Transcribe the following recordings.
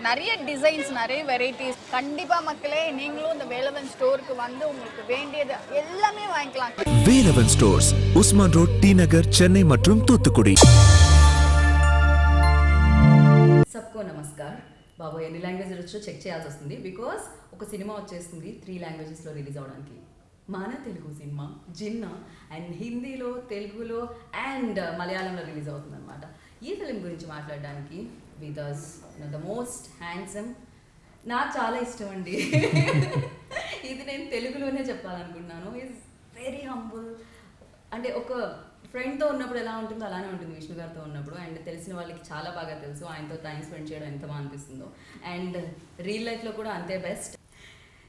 நிறைய டிசைன்ஸ், நிறைய வெரைட்டிஸ். கண்டிப்பா மக்களே, நீங்களும் இந்த வேலவன் ஸ்டோருக்கு வந்து உங்களுக்கு வேண்டியது எல்லாமே வாங்கிக்கலாம். Velavan stores, Usman road, T Nagar, Chennai மற்றும் తూత్తుకుడి. సబ్కో నమస్కార్. బాబు ఎన్ని లాంగ్వేజెస్ వచ్చో చెక్ చేయాల్సి వస్తుంది బికాస్ ఒక సినిమా వచ్చేస్తుంది 3 లాంగ్వేజెస్లో రిలీజ్ అవడానికి. మన తెలుగు సినిమా జిన్నా అండ్ హిందీలో, తెలుగులో అండ్ మలయాళంలో రిలీజ్ అవుతుంది అనమాట. ఈ ఫిలిం గురించి మాట్లాడడానికి with us the most handsome, నాకు చాలా ఇష్టం అండి. ఇది నేను తెలుగులోనే చెప్పాలనుకున్నాను. Is very humble. అంటే ఒక ఫ్రెండ్తో ఉన్నప్పుడు ఎలా ఉంటుందో అలానే ఉంటుంది విష్ణు గారితో ఉన్నప్పుడు. అండ్ తెలిసిన వాళ్ళకి చాలా బాగా తెలుసు ఆయనతో టైం స్పెండ్ చేయడం ఎంత బాగా అనిపిస్తుందో. అండ్ రియల్ లైఫ్లో కూడా అంతే బెస్ట్.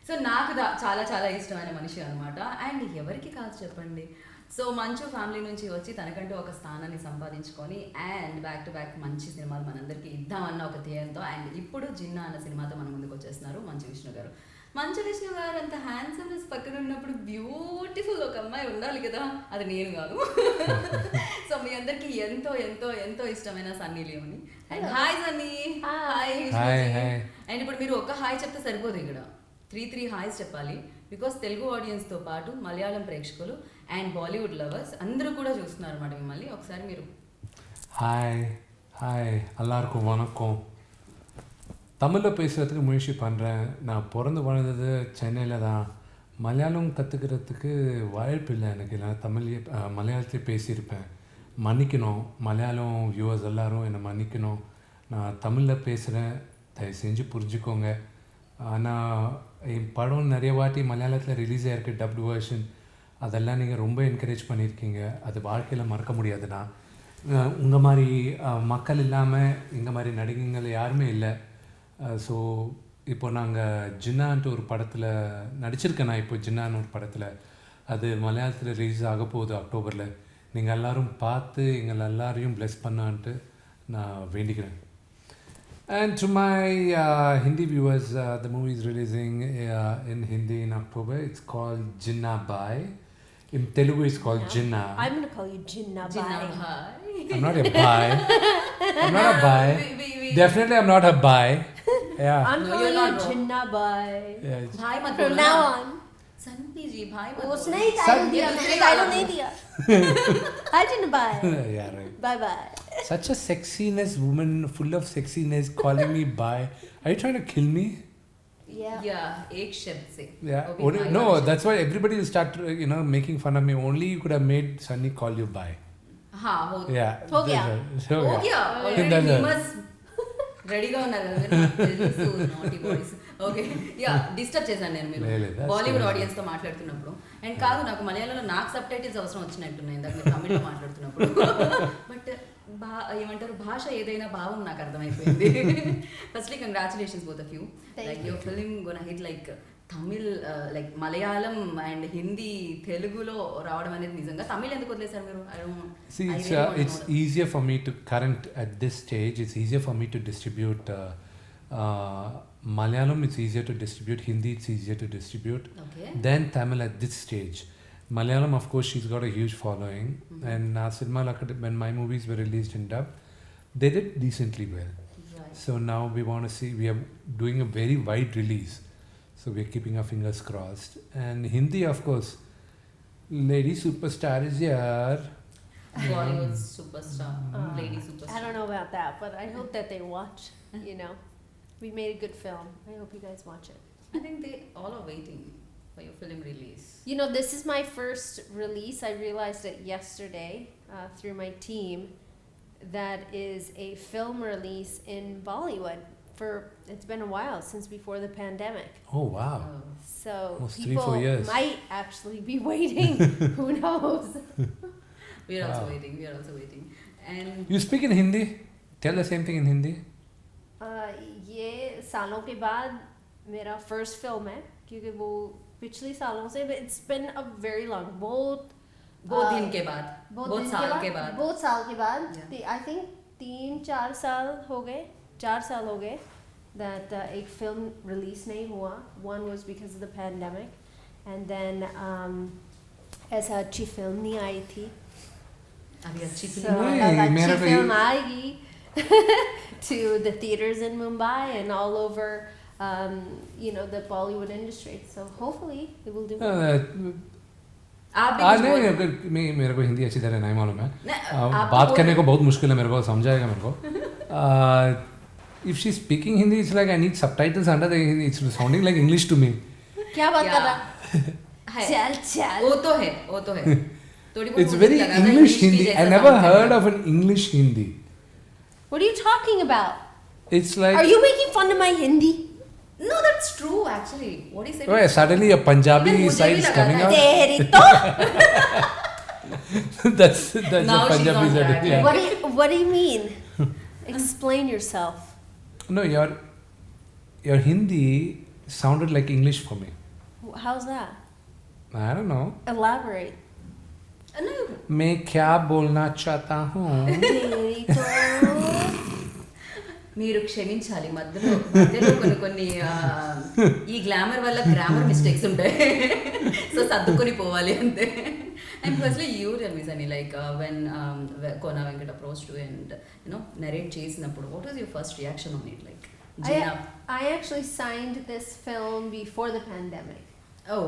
సో నాకు చాలా చాలా ఇష్టమైన మనిషి అనమాట. అండ్ ఎవరికి కాదు చెప్పండి. సో మంచు ఫ్యామిలీ నుంచి వచ్చి తనకంటూ ఒక స్థానాన్ని సంపాదించుకొని అండ్ బ్యాక్ టు బ్యాక్ మంచి సినిమాలు మనందరికీ ఇద్దామన్న ఒక ధ్యేయంతో అండ్ ఇప్పుడు జిన్నా అన్న సినిమాతో మన ముందుకు వచ్చేస్తున్నారు మంచు విష్ణు గారు. మంచు విష్ణు గారు అంత హ్యాండ్సమ్నెస్ పక్కన ఉన్నప్పుడు బ్యూటిఫుల్ ఒక అమ్మాయి ఉండాలి కదా, అది నేను కాదు. సో మీ అందరికి ఎంతో ఎంతో ఎంతో ఇష్టమైన Sunny Leone. And hi Sunny. Hi. And ఇప్పుడు మీరు ఒక హాయ్ చెప్తే సరిపోదు, ఇక్కడ 3 హాయ్స్ చెప్పాలి. బికాస్ తెలుగు ఆడియన్స్తో పాటు మలయాళం ప్రేక్షకులు అండ్ బాలీవుడ్ లవర్స్ అందరూ కూడా చూస్తున్నారు అన్నమాట మిమ్మల్ని. ఒకసారి మీరు ஹாய் எல்லாருக்கும் வணக்கம். தமிழில் பேசுகிறதுக்கு முயற்சி பண்ணுறேன். நான் பிறந்து வளர்ந்தது சென்னையில் தான். மலையாளம் கற்றுக்கிறதுக்கு வாய்ப்பு இல்லை எனக்கு. இல்லை மலையாளத்திலே பேசியிருப்பேன். மன்னிக்கணும் மலையாளம் வியூவர்ஸ் எல்லோரும் என்னை மன்னிக்கணும். நான் தமிழில் பேசுகிறேன், தயவு செஞ்சு புரிஞ்சுக்கோங்க. ஆனால் என் படம் நிறைய வாட்டி மலையாளத்தில் ரிலீஸ் ஆகிருக்கு, டப்டு வெர்ஷன். அதெல்லாம் நீங்கள் ரொம்ப என்கரேஜ் பண்ணியிருக்கீங்க. அது வாழ்க்கையில் மறக்க முடியாதுண்ணா. உங்கள் மாதிரி மக்கள் இல்லாமல் எங்கள் மாதிரி நடிகைங்கள் யாருமே இல்லை. ஸோ இப்போ நாங்கள் ஜின்னான்ட்டு ஒரு படத்தில் நடிச்சிருக்கேன். நான் இப்போ ஜின்னான்னு ஒரு படத்தில், அது மலையாளத்தில் ரிலீஸ் ஆக போகுது அக்டோபரில். நீங்கள் எல்லோரும் பார்த்து எங்களை எல்லாரையும் ப்ளெஸ் பண்ணான்ட்டு நான் வேண்டிக்கிறேன். And to my Hindi viewers, the movie is releasing in Hindi in October. It's called Ginna Bhai. In Telugu, it's called Ginna. I'm going to call you Ginna Bhai. I'm not a bhai. I'm not a bhai. Definitely, I'm not a bhai. Yeah. I'm calling you Ginna Bhai. Yeah, bhai mat From bolna. now on. Sunny जी भाई मत उसने बोलो. ही title दिया, मैंने title नहीं दिया. Hi Ginna Bhai. yeah, right. Bye bye. Such a sexiness woman, full of sexiness, calling me bhai. Are you trying to kill me? Yeah, एक शब्द से. Yeah. वो भी भाई No, वाला that's why everybody will start, making fun of me. Only you could have made Sunny call you bhai. शब्द. हाँ हो Yeah. हो गया. हो गया. That's Already it. famous. రెడీగా ఉన్నారు కదా నాటి బాయ్స్. ఓకే యా డిస్టర్బ్ చేశాను నేను మీరు లేదు, బాలీవుడ్ ఆడియన్స్తో మాట్లాడుతున్నప్పుడు. అండ్ కాదు, నాకు మలయాళంలో నాకు సబ్ టైటిల్స్ అవసరం వచ్చినట్టున్నాయి ఇందాక మీరు తమిళ్లో మాట్లాడుతున్నప్పుడు. బట్ ఏమంటారు, భాష ఏదైనా భావం నాకు అర్థమైపోయింది. Firstly congratulations both of you. Like your film gonna hit like Tamil, like Malayalam and Hindi, తెలుగులో రావడం అనేది నిజంగా. తమిళ్ ఎందుకు వదిలేశారు మీరు? See, it's easier for me to at this stage. It's easier for me to distribute Malayalam. It's easier to distribute Hindi. It's easier to distribute than Tamil at this stage. Malayalam, of course, she's got a huge following, and cinema when my movies were released in dub, they did decently well. Right. So now we want to see. We are doing a very wide release. So we're keeping our fingers crossed. And Hindi, of course, lady superstar is here. Bollywood superstar, lady superstar. I don't know about that, but I hope that they watch. We made a good film. I hope you guys watch it. I think they all are waiting for your film release. This is my first release. I realized it yesterday through my team. That is a film release in Bollywood. It's been a while since before the pandemic. Oh wow! So Almost people 3-4 years. might actually be waiting. Who knows? We are also waiting. And You speak in Hindi? Tell the same thing in Hindi. ये सालों के बाद मेरा first film है, क्योंकि वो पिछले सालों से it's been a very long बहुत दिन के बाद, बहुत साल के बाद, बहुत साल के बाद. Yeah. I think 3-4 साल हो गए, 4 साल हो गए that एक फिल्म रिलीज नहीं हुआ. One was because of the pandemic, and then ऐसा अच्छी फिल्म नहीं आई थी. अभी अच्छी So फिल्म अब अच्छी फिल्म आएगी. to the theaters in Mumbai and all over, the Bollywood industry. So hopefully it will do well. आप भी कुछ नहीं बोलो। मेरे को हिंदी अच्छी तरह नहीं मालूम है आप बात तो करने को बहुत मुश्किल है मेरे को समझाएगा मेरे को if she speaking Hindi it's like I need subtitles under the Hindi it's sounding like English to me क्या बात कर रहा है चल वो तो है थोड़ी बहुत इट्स मुझे वेरी लगा था इंग्लिश की हिंदी जैसा आई नेवर sound हर्ड करेगा। Of an English Hindi What are you talking about? It's like Are you making fun of my Hindi? No, that's true actually. What he said. Wait, suddenly a Punjabi Even side मुझे is भी coming लगा out. था। तेरी तो that's Now a she's Punjabi on side. track. Yeah. what do you mean? Explain yourself. No, your Hindi sounded like English for me. How's that? I don't know. Elaborate. No, मैं क्या बोलना चाहता हूँ तेरी तो మీరు క్షమించాలి మధ్యలో కొన్ని ఈ గ్లామర్ వల్ల గ్రామర్ మిస్టేక్స్ ఉంటాయి సో సర్దుకొని పోవాలి అంతే and firstly you tell me Sunny like when Kona Venkat approach to and narrate చేసినప్పుడు what was your first reaction on it like I actually signed this film before the pandemic. Oh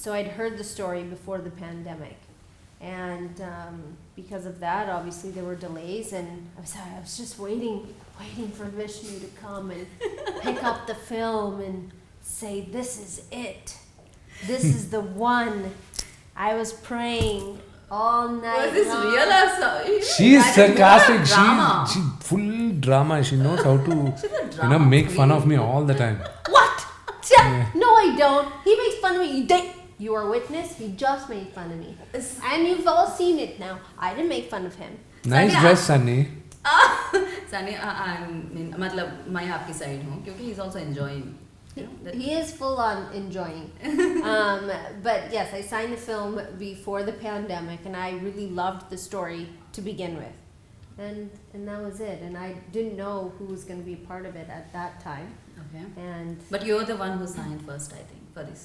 So I'd heard the story before the pandemic. And because of that, obviously there were delays, and I was just waiting for Vishnu to come and pick up the film and say, "This is it. This is the one." I was praying all night. Was this long. real or so? she is That sarcastic more drama. she full drama she knows how to She's a drama make fun queen. of me all the time What? No, I don't. He makes fun of me. You are a witness. He just made fun of me, and you've all seen it now. I didn't make fun of him. nice Sunny, dress Sunny Sunny मतलब मैं आपकी side हूँ क्योंकि he is also enjoying He is full on enjoying. But yes, I signed the film before the pandemic, and I really loved the story to begin with. And that was it. And I didn't know who was going to be a part of it at that time. Okay. And But you're the one who signed first, I think, for this.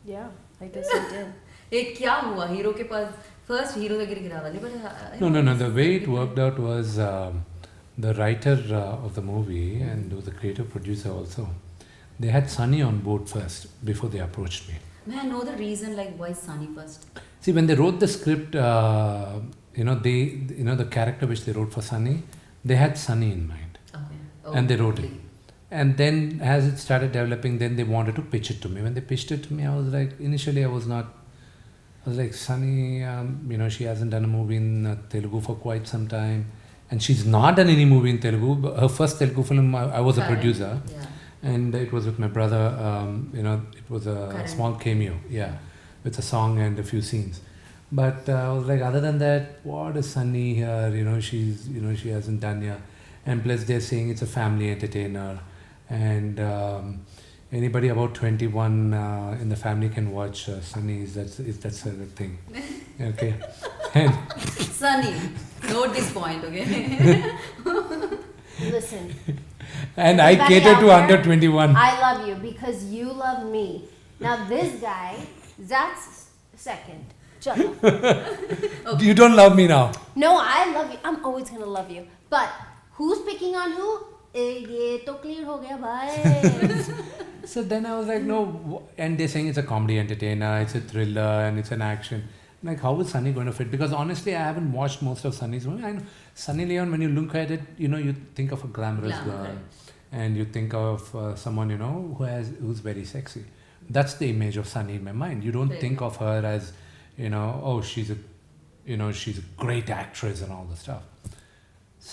yeah, I guess I did. ये क्या हुआ hero के पास first hero దగ్గర రావాలి but no the way it worked out was the writer of the movie and the creative producer also they had Sunny on board first before they approached me. may I know the reason like why Sunny first? See, when they wrote the script, the character which they wrote for Sunny, they had Sunny in mind, Okay. and they wrote it. And then, as it started developing, then they wanted to pitch it to me. When they pitched it to me, I was like, initially, I was like, Sunny, she hasn't done a movie in Telugu for quite some time, and she's not done any movie in Telugu. Her first Telugu film, I was a producer. Yeah. And it was with my brother. It was a Karan. small cameo, with a song and a few scenes. But I was like, other than that, what is Sunny here? She hasn't done here. And plus, they're saying it's a family entertainer, and anybody about 21 in the family can watch Sunny. That's a good thing. Okay. And Sunny, note this point, okay? Listen, and I Everybody cater out to there, under 21. I love you because you love me. Now this guy, that's second. Chalo. You don't love me now. No, I love you. I'm always gonna love you. But who's picking on who? ये तो clear हो गया भाई. So then I was like, no, and they're saying it's a comedy entertainer, it's a thriller, and it's an action. Like, how is Sunny going to fit? Because honestly, I haven't watched most of Sunny's movie. I know Sunny Leone, when you look at it, you think of a glamorous Glamour, girl, and you think of someone, who's very sexy. That's the image of Sunny in my mind. You don't think of her as, oh, she's a great actress and all the stuff.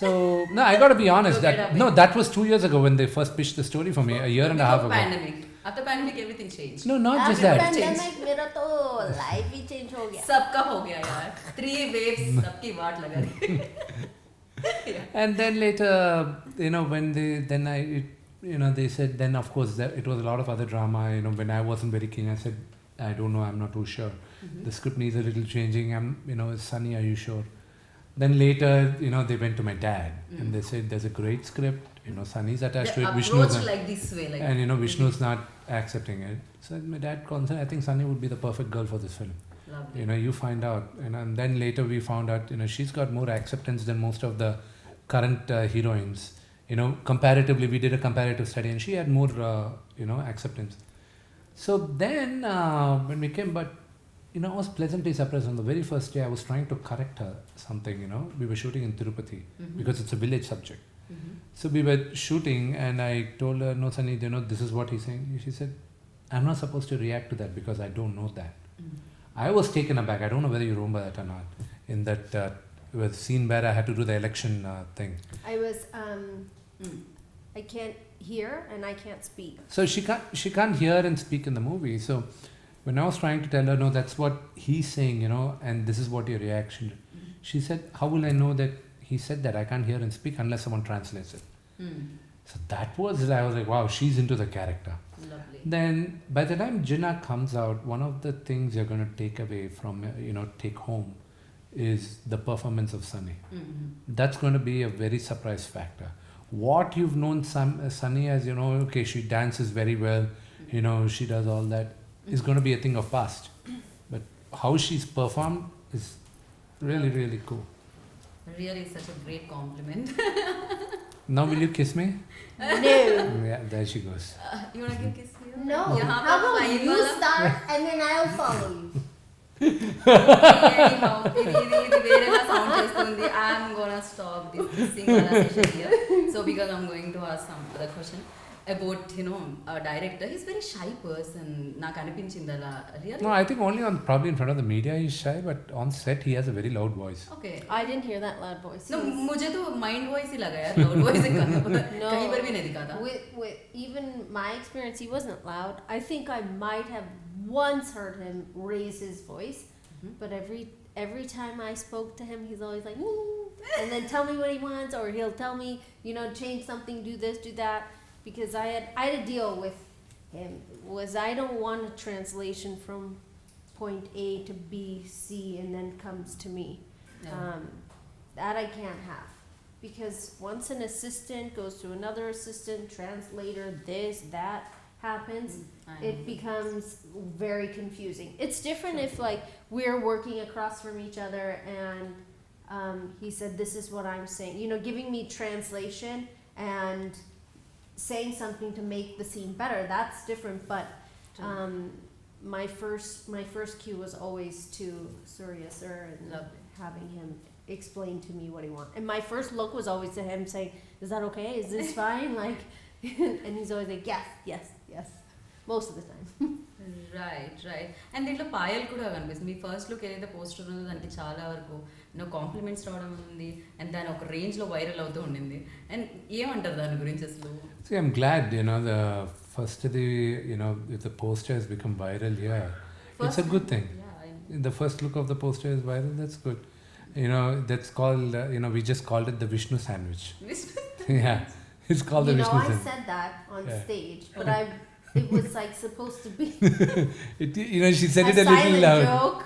So, no, I got to be honest. That was 2 years ago when they first pitched the story for me, a year and a half ago. Pandemic. After pandemic, everything changed. No, not just After that. pandemic, मेरा तो life ही change हो गया. सबका हो गया यार 3 waves सबकी वाट लगा रही And then later, when they said, then of course it was a lot of other drama. When I wasn't very keen, I said, I don't know, I'm not too sure. The script needs a little changing. Sunny, are you sure? Then later, they went to my dad and they said, there's a great script. Sunny's attached to it. Vishnu's approach not, like this way like and Vishnu's not accepting it. So my dad called and said, I think Sunny would be the perfect girl for this film. lovely. You find out. And then later we found out, she's got more acceptance than most of the current heroines. Comparatively, we did a comparative study and she had more, acceptance. So then, when we came, but, I was pleasantly surprised. On the very first day, I was trying to correct her something, we were shooting in Tirupati because it's a village subject. So we were shooting and I told her, no, Sunny, this is what he's saying. She said, I'm not supposed to react to that because I don't know that. I was taken aback. I don't know whether you remember that or not. In that scene where I had to do the election thing. I was, I can't hear and I can't speak. So she can't hear and speak in the movie. So when I was trying to tell her, no, that's what he's saying, and this is what your reaction. She said, how will I know that he said that? I can't hear and speak unless someone translates it. So I was like, wow, she's into the character. Lovely. Then by the time Ginna comes out, one of the things you're going to take away from, take home is the performance of Sunny. That's going to be a very surprise factor. What you've known Sunny as, okay, she dances very well, she does all that, is going to be a thing of past. But how she's performed is really, really cool. Really such a great compliment. Now will you kiss me? No. Yeah, there she goes. You want to give a kiss here? No. Yeah, How about fine, you wala. start and then I'll follow you. Anyhow, ఇది వేరేలా sound చేస్తుంది. I'm gonna stop this kissing session here. So because I'm going to ask some other question about, a director. He's a very shy person. నాకు అనిపించింది అలా. Really? No, I think only probably in front of the media he's shy, but on set he has a very loud voice. Okay. I didn't hear that loud voice. No, मुझे तो mind voice ही लगा यार, loud voice ही कहा, कहीं पर भी नहीं दिखा था. With even my experience, he wasn't loud. I think I might have once heard him raise his voice, but every time I spoke to him, he's always like, and then tell me what he wants, or he'll tell me, change something, do this, do that. Because I had a deal with him. I don't want a translation from point A to B, C, and then comes to me. Yeah. That I can't have. Because once an assistant goes to another assistant, translator, this, that happens, it becomes very confusing. It's different if like we're working across from each other and he said, this is what I'm saying. Giving me translation and saying something to make the scene better, that's different. But my first cue was always to Surya sir and having him explain to me what he wants. And my first look was always to him saying, is that okay? Is this fine? Like, and he's always like, yes. Most of the time. Right. And దీంట్లో పాయల్ కూడా కనిపిస్తుంది. మీ first look ఏదైతే poster ఉందో దానికి చాలా వరకు compliments రావడం ఉంది అండ్ దాని ఒక రేంజ్లో వైరల్ అవుతూ ఉండింది. అండ్ ఏమంటారు దాని గురించి అసలు? See, I'm glad, the first of the, if the poster has become viral, it's a good thing. The first look of the poster is viral, that's good. That's called, we just called it the Vishnu sandwich. Yeah, it's called the Vishnu sandwich. I said that on stage, but it was like supposed to be she said it a little loud. Joke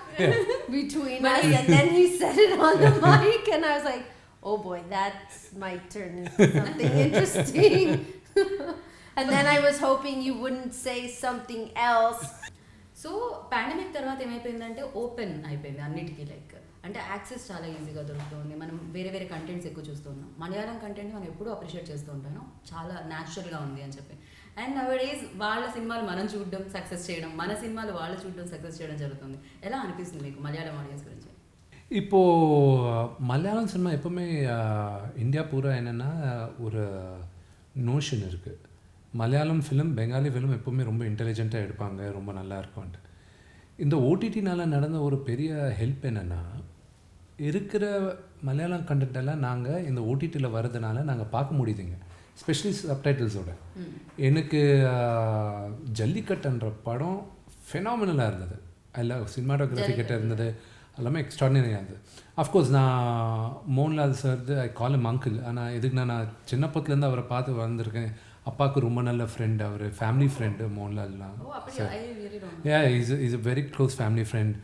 between us, and then he said it on the mic, and I was like, oh boy, that might turn into something interesting. And then I was hoping you wouldn't say something else. So pandemic తర్వాత ఏమైపోయిందంటే open అయిపోయింది అన్నిటికీ. Like అంటే access చాలా ఈజీగా దొరుకుతుంది. మనం వేరే కంటెంట్స్ ఎక్కువ చూస్తున్నాం. మలయాళం కంటెంట్ మనం ఎప్పుడూ అప్రిషియేట్ చేస్తూ ఉంటాను, చాలా న్యాచురల్గా ఉంది అని చెప్పి. అండ్ నవడేస్ వాళ్ళ సినిమాలు మనం చూడడం సక్సెస్ చేయడం, మన సినిమాలు వాళ్ళు చూడడం సక్సెస్ చేయడం జరుగుతుంది. ఎలా అనిపిస్తుంది మీకు మలయాళం ఆడియన్స్ గురించి? இப்போ மலையாளம் சினிமா எப்போவுமே இந்தியா பூரா என்னென்னா ஒரு நோஷன் இருக்குது, மலையாளம் ஃபிலிம் பெங்காலி ஃபிலிம் எப்போவுமே ரொம்ப இன்டெலிஜென்ட்டாக எடுப்பாங்க, ரொம்ப நல்லா இருக்கும்ன்ட்டு. இந்த ஓடிடினால் நடந்த ஒரு பெரிய ஹெல்ப் என்னென்னா, இருக்கிற மலையாளம் கண்டென்ட் எல்லாம் நாங்கள் இந்த ஓடிடியில் வர்றதுனால நாங்கள் பார்க்க முடியுதுங்க, ஸ்பெஷலி சப்டைட்டில்ஸோட. எனக்கு ஜல்லிக்கட்டுன்ற படம் ஃபெனாமினலாக இருந்தது. அதில் சினிமாட்டோகிராஃபி கிட்ட இருந்தது எல்லாமே எக்ஸ்ட்ராடினரியாக இருந்தது. அஃப்கோர்ஸ் நான் Mohanlal sir I call M uncle. ஆனால் எதுக்குன்னா நான் சின்னப்பத்துலேருந்து அவரை பார்த்து வந்திருக்கேன். அப்பாவுக்கு ரொம்ப நல்ல ஃப்ரெண்ட், அவர் ஃபேமிலி ஃப்ரெண்டு மோகன்லால்லாம். Is a very close family friend.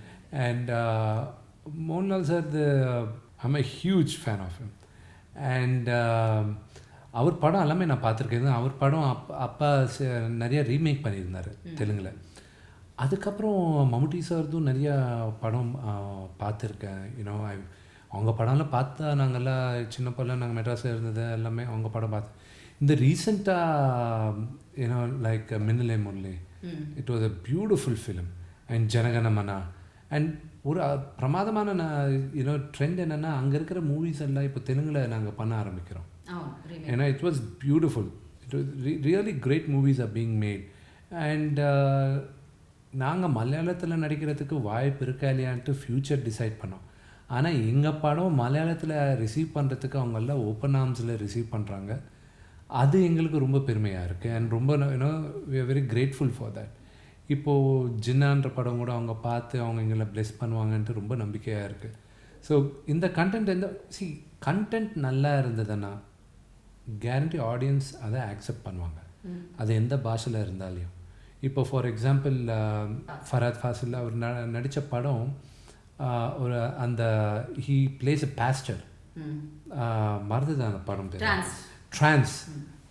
And Mohanlal sir I'm a huge fan of him. And அவர் படம் எல்லாமே நான் பார்த்துருக்கேன். அவர் படம் அப்பா நிறைய ரீமேக் பண்ணியிருந்தார் தெலுங்கில். அதுக்கப்புறம் மம்முட்டி சார்தும் நிறையா படம் பார்த்துருக்கேன். அவங்க படம்லாம் பார்த்தா நாங்கள்லாம் சின்ன படம் நாங்கள் மெட்ராஸில் இருந்தது எல்லாமே அவங்க படம் பார்த்தோம். இந்த ரீசெண்டாக you know like Minnale Murali, it was a beautiful film. And Jana Gana Mana and ஒரு பிரமாதமான யூனோ ட்ரெண்ட் என்னென்னா அங்கே இருக்கிற மூவிஸ் எல்லாம் இப்போ தெலுங்கில் நாங்கள் பண்ண ஆரம்பிக்கிறோம். ஏன்னா it was beautiful. It was really great movies are being made. And நாங்கள் மலையாளத்தில் நடிக்கிறதுக்கு வாய்ப்பு இருக்கா இல்லையான்ட்டு ஃப்யூச்சர் டிசைட் பண்ணோம். ஆனால் எங்கள் படம் மலையாளத்தில் ரிசீவ் பண்ணுறதுக்கு அவங்கெல்லாம் ஓப்பன் ஆர்ம்ஸில் ரிசீவ் பண்ணுறாங்க. அது எங்களுக்கு ரொம்ப பெருமையாக இருக்குது. அண்ட் ரொம்ப you know we are very grateful for that. இப்போது ஜின்னான்ற படம் கூட அவங்க பார்த்து அவங்க எங்களை ப்ளெஸ் பண்ணுவாங்கன்ட்டு ரொம்ப நம்பிக்கையாக இருக்குது. ஸோ இந்த கண்டென்ட் கண்டென்ட் நல்லா இருந்ததுன்னா கேரண்டி ஆடியன்ஸ் அதை ஆக்செப்ட் பண்ணுவாங்க, அது எந்த பாஷையில் இருந்தாலையும். இப்போ ஃபார் எக்ஸாம்பிள் ஃபராத் ஃபாசில் அவர் நடித்த படம் ஒரு அந்த ஹீ பிளேஸ் அ பாஸ்டர், மறந்துதான் அந்த படம் பேர்,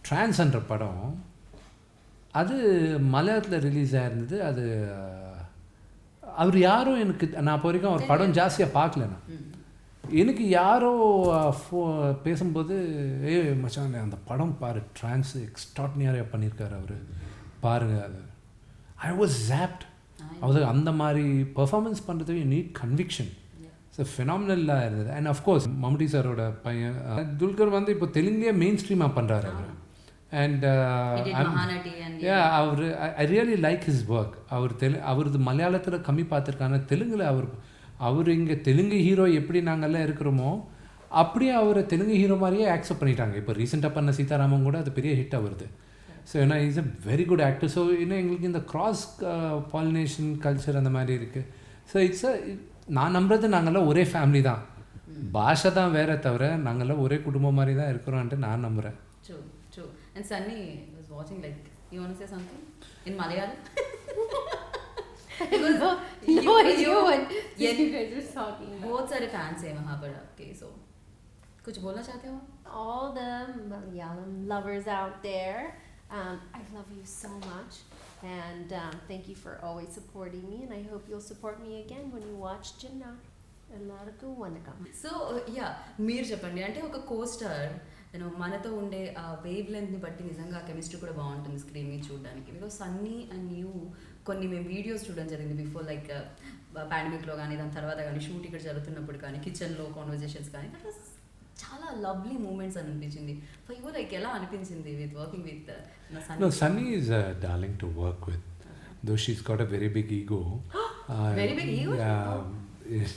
ட்ரான்ஸ்ன்ற படம். அது மலையாளத்தில் ரிலீஸ் ஆகிருந்தது. அது அவர் யாரும் எனக்கு நான் இப்போ வரைக்கும் அவர் படம் ஜாஸ்தியாக பார்க்கலண்ணா. எனக்கு யாரோ பேசும்போது மச்சான் அந்த படம் பாரு, ட்ரான்ஸ் எக்ஸ்ட்ராடினரியாக பண்ணியிருக்காரு அவர், பாருங்கள். அது ஐ வாஸ் ஜாப்ட். அது அந்த மாதிரி பெர்ஃபார்மன்ஸ் பண்ணுறதுக்கு நீட் கன்விக்ஷன். ஸோ ஃபினாமினலாக இருந்தது. அண்ட் அஃப்கோர்ஸ் மம்முட்டி சாரோட பையன் துல்கர் வந்து இப்போ தெலுங்குலேயே மெயின் ஸ்ட்ரீமாக பண்ணுறாரு அவர். அண்ட் அவர் I really like his work. அவரது மலையாளத்தில் கம்மி பார்த்துருக்காங்க, தெலுங்கில் அவர் இங்கே தெலுங்கு ஹீரோ எப்படி நாங்கள்லாம் இருக்கிறோமோ அப்படியே அவரை தெலுங்கு ஹீரோ மாதிரியே ஆக்செப்ட் பண்ணிட்டாங்க. இப்போ ரீசெண்டாக பண்ண சீதாராமன் கூட அது பெரிய ஹிட்டாக வருது. ஸோ ஏன்னா is a very good actor. So இன்னும் எங்களுக்கு இந்த க்ராஸ் பாலினேஷன் கல்ச்சர் அந்த மாதிரி இருக்குது. ஸோ நான் நம்புறது நாங்கள்லாம் ஒரே ஃபேமிலி தான், பாஷை தான் வேற தவிர நாங்கள்லாம் ஒரே குடும்பம் மாதிரி தான் இருக்கிறோன்ட்டு நான் நம்புகிறேன். True. And Sunny was watching, like, you want to say something in Malayalam? No idea what you guys are talking about. बहुत सारे fans हैं वहाँ पर आपके, so कुछ बोलना चाहते हो? All the Malayalam lovers out there, I love you so much, and thank you for always supporting me, and I hope you'll support me again when you watch Ginna. ఎల్లరికూ వనకం. సో యా, మీరు చెప్పండి, అంటే ఒక co-star నేను మనతో ఉండే ఆ వేవ్ లెంత్ని బట్టి నిజంగా కెమిస్ట్రీ కూడా బాగుంటుంది స్క్రీన్ మీద చూడడానికి. బికాస్ సన్నీ అండ్ యూ కొన్ని మేము వీడియోస్ చూడడం జరిగింది బిఫోర్, లైక్ పాండమిక్లో కానీ దాని తర్వాత కానీ షూట్ ఇక్కడ జరుగుతున్నప్పుడు కానీ కిచెన్లో కాన్వర్జేషన్స్ కానీ, దట్ వాస్ చాలా లవ్లీ మూమెంట్స్ అని అనిపించింది. ఫర్ యూ లైక్ ఎలా అనిపించింది with working with Sunny? No, Sunny is a darling to work with, though she's got a very big ego. Very big ego? Yeah.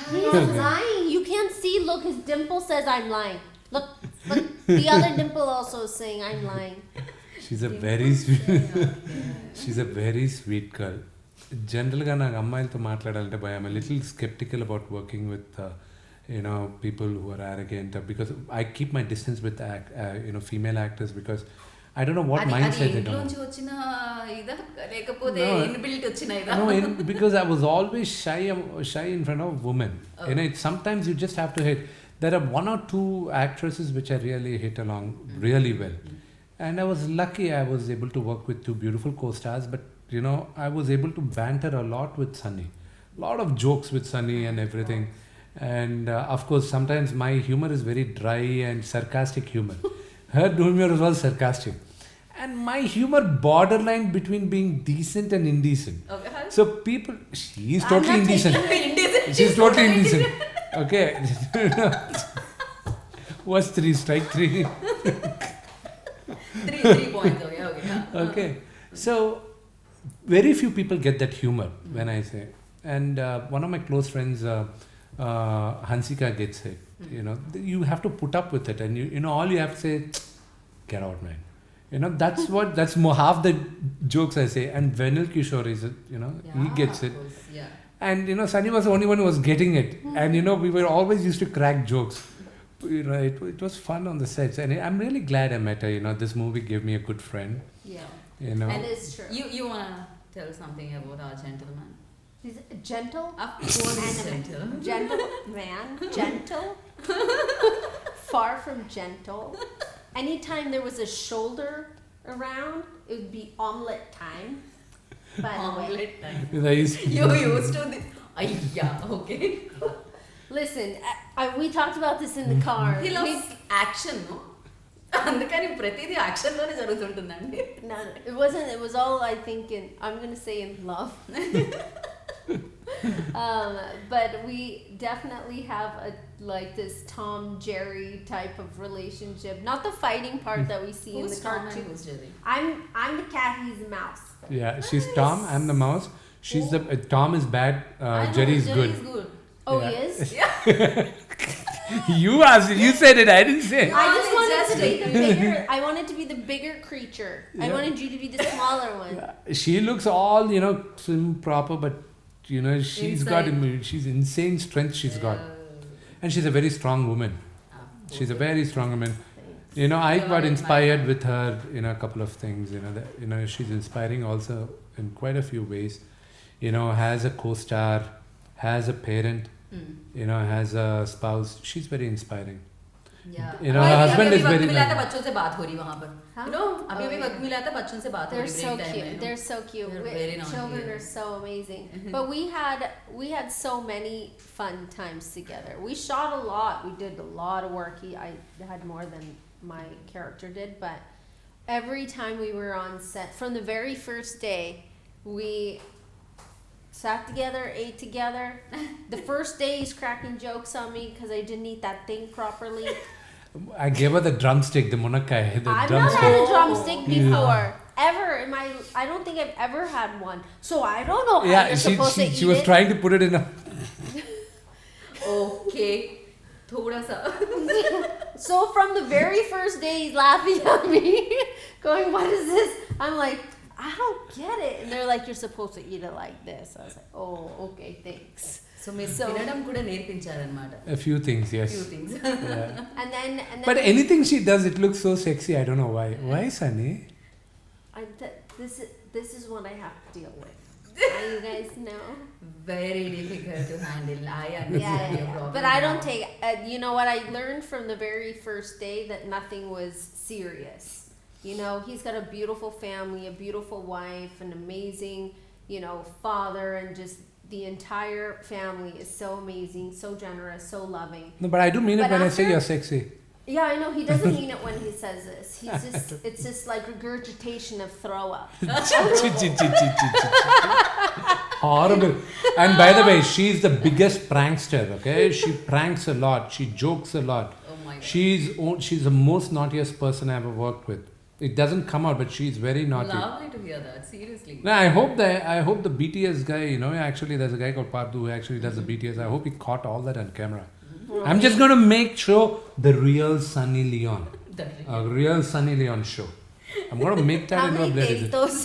He's lying. You can't see. Look, his dimple says I'm lying. Look, the other dimple also is saying I'm lying. She's a very sweet. She's a very sweet girl. Generally, నాకు అమ్మాయిలతో మాట్లాడాలంటే భయం. I'm a little skeptical about working with people who are arrogant, because I keep my distance with female actors, because I don't know what mindset they don't. వచ్చిన ఇదా లేకపోతే inbuilt వచ్చిన ఇదా? No, because I was always shy in front of women. Sometimes you just have to hit. There are one or two actresses which I really hit along really well. And I was lucky I was able to work with two beautiful co-stars, but I was able to banter a lot with Sunny. A lot of jokes with Sunny and everything. And of course, sometimes my humor is very dry and sarcastic humor. Her humor was all sarcastic. And my humor borderline between being decent and indecent. Okay. So she's totally indecent. She's totally indecent. Okay. What's 3? Strike 3. 3 points. Okay. Okay. So very few people get that humor when I say. And one of my close friends, Hansika, gets it. You have to put up with it, and all you have to say, get out, man. That's more half the jokes I say. And Venil Kishore is, he gets it. Course, yeah. And Sunny was the only one who was getting it. And we were always used to crack jokes. It was fun on the sets, and I'm really glad I met her. This movie gave me a good friend. Yeah. And it's true. You wanna tell something about our gentleman? He's gentle. Of course, gentle. Gentle man. Gentle. Far from gentle. Anytime there was a shoulder around, it would be omelet time. By the way. Omelette time. I used You used to. Yeah, okay. Listen, we talked about this in the car. He loves action, no? అందుకని ప్రతిదీ action లోనే జరుగుతుంటుందండి. No, it wasn't. It was all, I think, I'm gonna say in love. But we definitely have this Tom Jerry type of relationship. Not the fighting part that we see in the cartoon. Who's Jerry? I'm the cat. He's the mouse. Yeah, she's Tom. I'm the mouse. She's the Tom is bad. Jerry's good. Jerry's good. Oh, Yeah. he is. You asked it. You said it. I didn't say. I just wanted to be the bigger. I wanted to be the bigger creature. I wanted you to be the smaller one. She looks all slim proper, but she's got she's insane strength. She's got, and she's a very strong woman. She's a very strong woman. I got inspired with her in a couple of things. She's inspiring also in quite a few ways. Has a co-star, has a parent, has a spouse. She's very inspiring. Yeah. Her husband is very मिला था nice. बच्चों से बात हो रही वहाँ पर. अभी वक्त मिला था बच्चों से बात हो They're रही so break time cute. में. They're so cute. They're very naughty, Children yeah. are so amazing. But we had so many fun times together. We shot a lot. We did a lot of work. I had more than my character did, but every time we were on set, from the very first day, we sat together, ate together. The first day he's cracking jokes on me because I didn't eat that thing properly. I gave her the drumstick, the munakai, the I've not drumstick. had a drumstick before. Ever in my, I don't think I've ever had one. So I don't know how you're supposed to eat she was it. trying to put it in a. Okay. थोड़ा सा. So from the very first day he's laughing at me, going, "What is this?" I'm like, "I don't get it." And they're like, "You're supposed to eat it like this." I was like, "Oh, okay, thanks." So మీరు తినడం కూడా నేర్పించారన్నమాట. A few things, yes. Few things. Yeah. And then But anything she does, it looks so sexy. I don't know why. Why, Sunny? this is what I have to deal with. You guys know. Very difficult to handle. I understand your problem. But I don't take. You know what I learned from the very first day, that nothing was serious. He's got a beautiful family, a beautiful wife, an amazing, father, and just the entire family is so amazing, so generous, so loving. No, but I do mean it But when I say after- you're sexy. Yeah, I know he doesn't mean it when he says this. It's just like regurgitation of throw up. Horrible. And by the way, she's the biggest prankster, okay? She pranks a lot. She jokes a lot. Oh my God. She's the most naughtiest person I ever worked with. It doesn't come out, but she's very naughty. Lovely to hear that. Seriously. No, I hope the BTS guy, actually there's a guy called Parthu who actually does the BTS. I hope he caught all that on camera. I'm just going to make sure the real Sunny Leone. A real Sunny Leone show. I'm going to make that How into a many blade. teritos?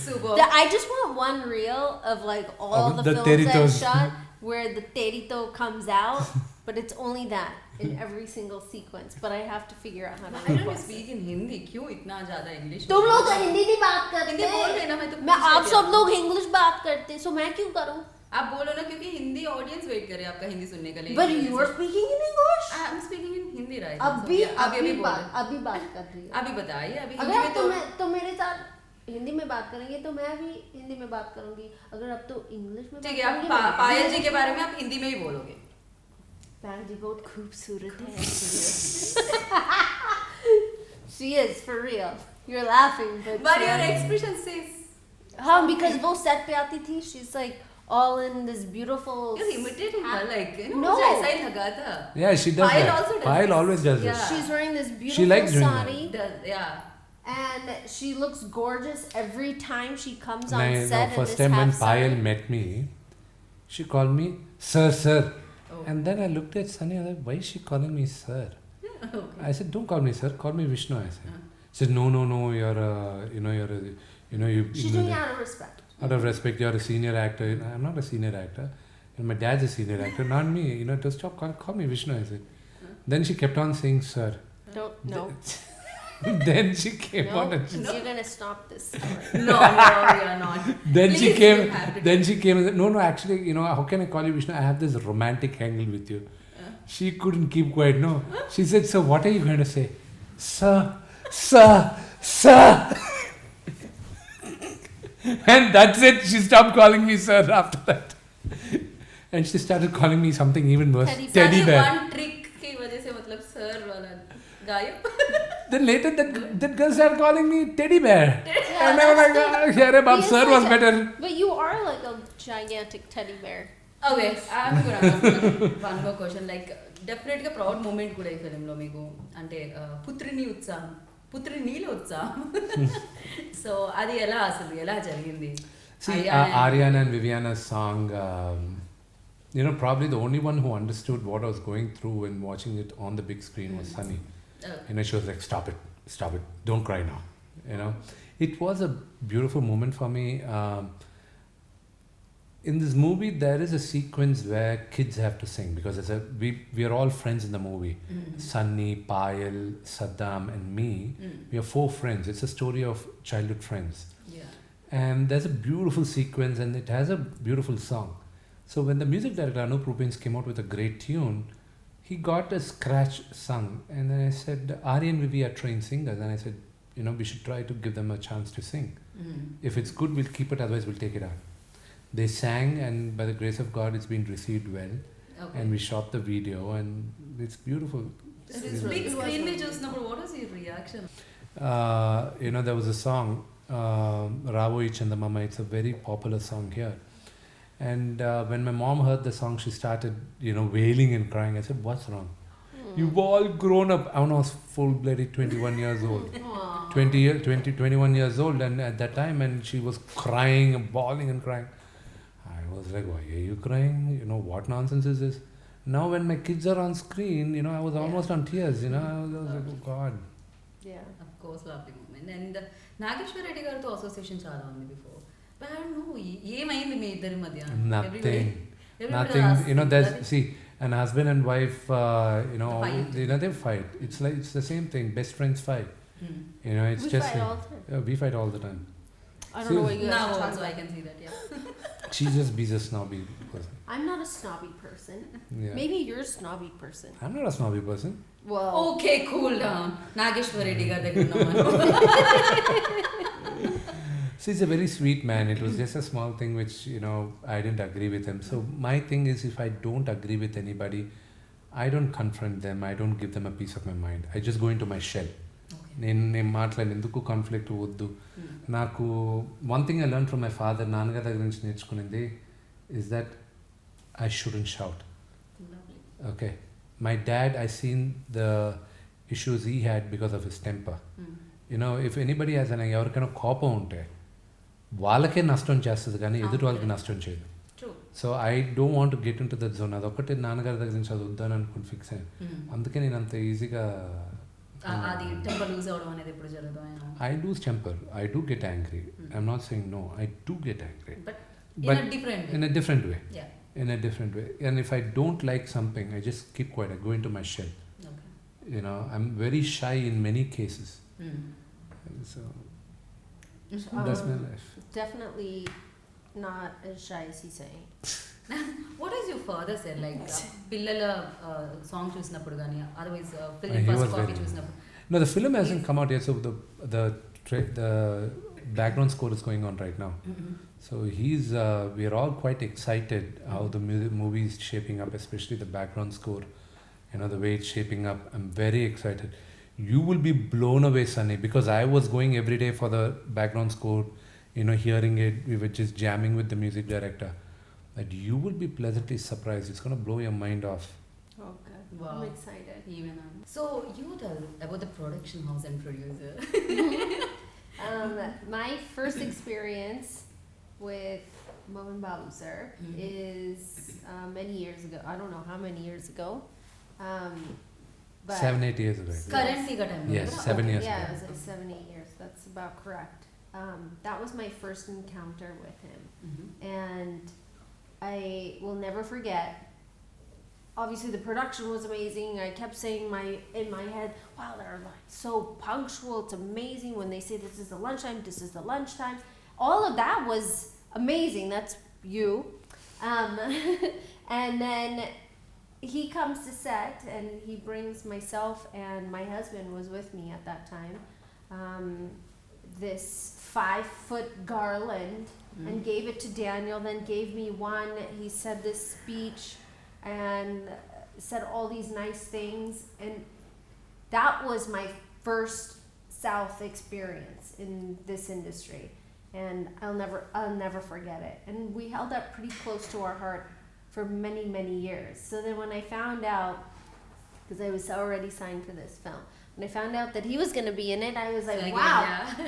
Super. I just want one reel of like all Of the the films teritos. I've shot where the terito comes out, but it's only that in every single sequence. But I have to figure out how to Why don't we request it. speak in Hindi? क्यों इतना ज़्यादा English? तुम लोग तो हिंदी नहीं बात करते। हिंदी बोल रहे ना, मैं तो मैं पूछ आप रही सब थी। लोग इंग्लिश बात करते, सो मैं क्यों करूं? आप बोलो ना, क्योंकि हिंदी ऑडियंस वेट करे आपका हिंदी सुनने के लिए. But you are speaking in English. I'm speaking in Hindi right now. अभी So, अभी अभी बोलो. बात कर रही हूँ। अभी बताइए. अभी अगर हिंदी आप में तो तो मेरे साथ हिंदी में बात करेंगे तो मैं भी हिंदी में बात करूंगी। अगर आप तो इंग्लिश में ठीक है. आप पायल जी के बारे में आप हिंदी में ही बोलोगे. पायल जी बहुत खूबसूरत है। She is for real. You're laughing, but But your expression says. हाँ, because वो set पे आती थी, she's like all in this beautiful. You're imitating her, like No. मुझे ऐसा ही लगा था. Yeah, she does Payal that. also does Payal this. always does Yeah. this. She's wearing this She beautiful likes doing that. sari, Yeah. and she looks gorgeous every time she comes on No, set. first in this time when half Payal sari. met me, she called me sir. Oh. And then I looked at Sunny, I was like, why is she calling me sir? I said, don't call me sir, call me Vishnu. I said, she said, no, you're a, She's doing it out of respect. out of respect, you're a senior actor. I'm not a senior actor. And my dad's a senior actor, not me. Just stop, call me Vishnu. I said. Then she kept on saying sir. No. Then she came No, on and she you're gonna stop this. No, we are not. Then Please, she you came. have to Then she came and said, no. Actually, how can I call you Vishnu? I have this romantic angle with you. She couldn't keep quiet. No, she said, "So what are you going to say, sir?" And that's it. She stopped calling me sir after that. And she started calling me something even worse. Teddy bear. one trick की वजह से मतलब sir वाला गायब. Then later that girl started calling me teddy bear. And I was like, here Bob, He is sir like was better. But you are like a gigantic teddy bear. Okay, I'm gonna ask one more question. Like, definitely a proud moment కూడా ఈ ఫిలింలో మీకు అంటే పుత్రిని ఉత్సాహం పుత్రినిలో ఉత్సాహం so అది ఎలా జరిగింది? See, Ariana and Viviana's song, probably the only one who understood what I was going through when watching it on the big screen was Sunny. She was like, stop it, don't cry now. It was a beautiful moment for me. In this movie, there is a sequence where kids have to sing because we are all friends in the movie. Sunny, Payal, Saddam, and me. We are 4 friends. It's a story of childhood friends. Yeah. And there's a beautiful sequence and it has a beautiful song. So when the music director Anup Rupins came out with a great tune, he got a scratch sung. And then I said, Ari and Vivi are trained singers. And I said, we should try to give them a chance to sing. If it's good, we'll keep it. Otherwise, we'll take it out. They sang and by the grace of God, it's been received well. Okay. And we shot the video and it's beautiful. Big screen లో చూసినప్పుడు what was your reaction? There was a song, Ravoi Chandamama. It's a very popular song here. And when my mom heard the song, she started, wailing and crying. I said, what's wrong? You've all grown up. I was full-blooded 21 years old. 21 years old. And at that time, and she was crying and bawling and crying. I was like, why are you crying? What nonsense is this? Now when my kids are on screen, I was almost on tears. I was like, oh God. Yeah. Of course, lovely moment. And Nageshwar Reddy గారితో association చాలా ఉంది before. But I don't know, ఏమైంది మీ ఇద్దరి మధ్య? Nothing. Everybody asks, There's, see, an husband and wife, Fight. they fight. It's like, it's the same thing. Best friends fight. It's We just fight like, all the time. we fight all the time. I don't know what you guys Now are talking also I about. can see that, yeah. She just be a snobby person. I'm not a snobby person. Yeah. Maybe you're a snobby person. I'm not a snobby person. Well, Okay, cool down. Nageshwar Reddy గారి దగ్గర ఉన్నాం. See, he's a very sweet man. It was just a small thing which, I didn't agree with him. So my thing is, if I don't agree with anybody, I don't confront them. I don't give them a piece of my mind. I just go into my shell. నేను మాట్లాడి ఎందుకు conflict వద్దు నాకు one thing I learn from my father నాన్నగారి దగ్గర నుంచి నేర్చుకునేది is that I shouldn't shout okay my dad I seen the issues he had because of his temper if anybody has అని ఎవరికైనా కోపం ఉంటే వాళ్ళకే నష్టం చేస్తుంది కానీ ఎదుటి వాళ్ళకి నష్టం చేయదు so I don't want to get in to that zone అదొక్కటే నాన్నగారి దగ్గర నుంచి అది వద్దని అనుకుని ఫిక్స్ అయ్యాను అందుకే నేను అంత ఈజీగా అది టెంపర్ లూజ్ అవడం అనేది ఎప్పుడు జరగదు I lose temper. I do get angry. I'm not saying no. I do get angry. But But in a different way. in a different way. Yeah. In a different way. And if I don't like something, I just keep quiet. I go into my shell. Okay. I'm very shy in many cases. So that's my life. definitely not as shy as he's saying. What does your father say? Like పిల్లల song చూసినప్పుడు కానీ otherwise He film was first copy very- చూసినప్పుడు No, the film hasn't come out yet. So the background score is going on right now. So we are all quite excited how the movie is shaping up, especially the background score. The way it's shaping up. I'm very excited. You will be blown away, Sunny, because I was going every day for the background score, hearing it. We were just jamming with the music director. That you will be pleasantly surprised. It's going to blow your mind off. Okay. Wow. I'm excited. Even so you tell about the production house and producer. My first experience with Mohan Babu sir is many years ago. I don't know how many years ago. But 7-8 years ago. Currently got time. Yes, 7 years yeah, ago. it was like 7-8 years. That's about correct. That was my first encounter with him, and I will never forget. Obviously, the production was amazing. I kept saying in my head, "Wow, they're like so punctual. It's amazing when they say this is the lunchtime. This is the lunchtime." All of that was amazing. That's you. And then he comes to set, and he brings myself, and my husband was with me at that time. This 5-foot garland and gave it to Daniel, then gave me one. He said this speech and said all these nice things, and that was my first South experience in this industry, and I'll never forget it. And we held that pretty close to our heart for many years. So then when I found out, because I was already signed for this film, when I found out that he was going to be in it, I was like, wow,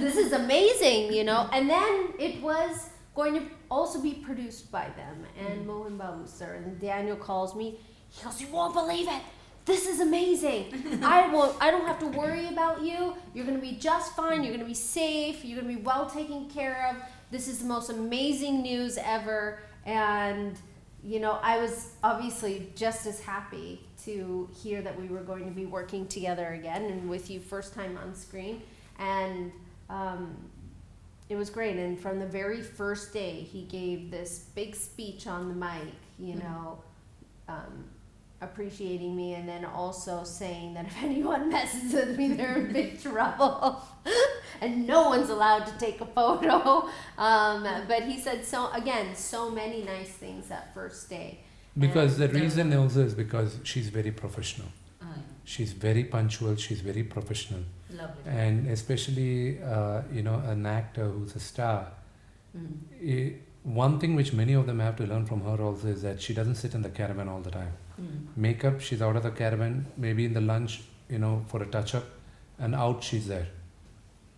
this is amazing, you know. And then it was going to also be produced by them and Mohan Babu sir. And Daniel calls me. He goes, you won't believe it. This is amazing. I don't have to worry about you. You're going to be just fine. You're going to be safe. You're going to be well taken care of. This is the most amazing news ever. And, you know, I was obviously just as happy to hear that we were going to be working together again and with you first time on screen. And it was great. And from the very first day, he gave this big speech on the mic, you know, appreciating me, and then also saying that if anyone messes with me, they're in big trouble. And no one's allowed to take a photo. But he said so many nice things that first day. Because the reason also is because she's very professional. She's very punctual, she's very professional. Lovely. And especially, you know, an actor who's a star. One thing which many of them have to learn from her also is that she doesn't sit in the caravan all the time. Makeup, she's out of the caravan, maybe in the lunch, you know, for a touch-up, and out she's there.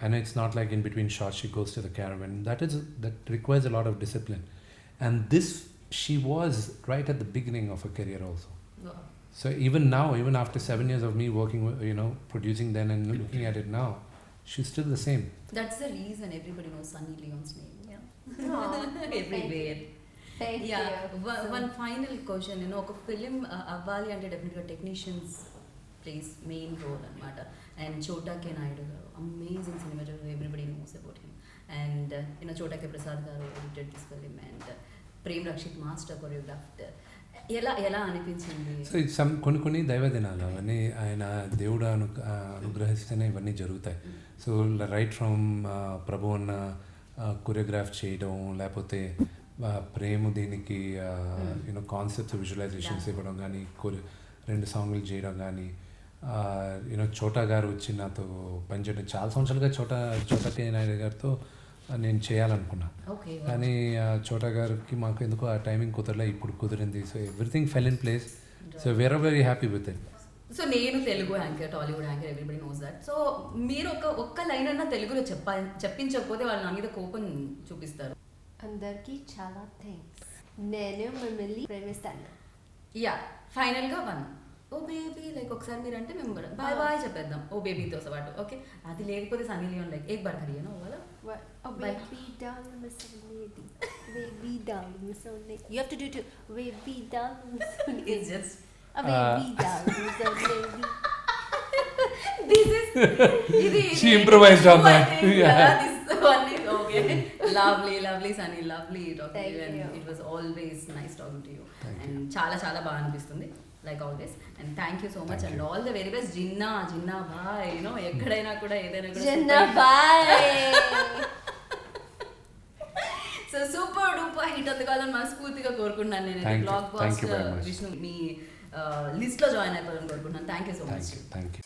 And it's not like in between shots she goes to the caravan. That requires a lot of discipline. And this, she was right at the beginning of her career also. Wow. So even now, even after 7 years of me working, you know, producing then and looking at it now, she's still the same. That's the reason everybody knows Sunny Leone's name. Yeah. Aww, Everywhere. Thank you. One final question, you know, ఒక film అవ్వాలి అంటే డెఫినెట్గా technicians plays main role అనమాట. And Chota K Naidu గారు amazing cinema, everybody knows about him. And you know Chota K Prasad గారు edited this film, and Prem Rakshit master choreographed. ఎలా అనిపించింది? So కొన్ని దైవ దినాలు అవన్నీ ఆయన దేవుడు అనుగ్రహిస్తేనే ఇవన్నీ జరుగుతాయి. సో రైట్ ఫ్రమ్ ప్రభు అన్న కొరియోగ్రాఫ్ చేయడం, లేకపోతే ప్రేమ దీనికి యూనో కాన్సెప్ట్స్ విజువలైజేషన్స్ ఇవ్వడం కానీ, 2 సాంగ్లు చేయడం కానీ, యూనో చోటా గారు వచ్చి నాతో పనిచేయడం. చాలా సంవత్సరాలుగా చోటా కే నాయుడు గారితో నేను చేయాలనుకున్నా, కానీ చోటా గారికి మాకు ఎందుకో ఆ టైమింగ్ కుదరలే. ఇప్పుడు కుదిరింది. So everything fell in place. So we're very happy with it. So నేను Telugu anchor, Tollywood anchor, everybody knows that. So మీరు ఒక్క లైన్ అన్నా తెలుగులో చెప్పించకపోతే వాళ్ళు నా మీద కోపం చూపిస్తారు. అందరికీ చాలా థ్యాంక్స్. నేను మిమ్మల్ని ప్రేమిస్తాను. యా, ఫైనల్గా 1 ఓ బేబీ లైక్ ఒకసారి మీరు అంటే మేము కూడా బాయ్ బాయ్ చెప్పేద్దాం ఓ బేబీతో పాటు. ఓకే, అది లేకపోతే సన్నీ లియోన్ లైక్ ఏక్ బార్ ఖరీనా వాళ్ళ Oh baby darling, miss a lady. Baby darling, miss a lady. You have to do too. Baby darling, miss a lady. It's just a baby darling, miss a lady. This is She improvised on that. Yeah, this one is okay. Lovely Sunny, lovely talking to you, and it was always nice talking to you. And చాలా బాగా అనిపిస్తుంది like always, and thank you so much, and all the very best. Ginna bye, you know, ekkadaina kuda edaina kuda Ginna bye. So super duper hit అందుకాలని మనస్ఫూర్తిగా కోరుకుంటున్నాను నేను. Blog buster Vishnu మీ list లో join అయిపోవాలని కోరుకుంటున్నాను. Thank you so much. Thank you.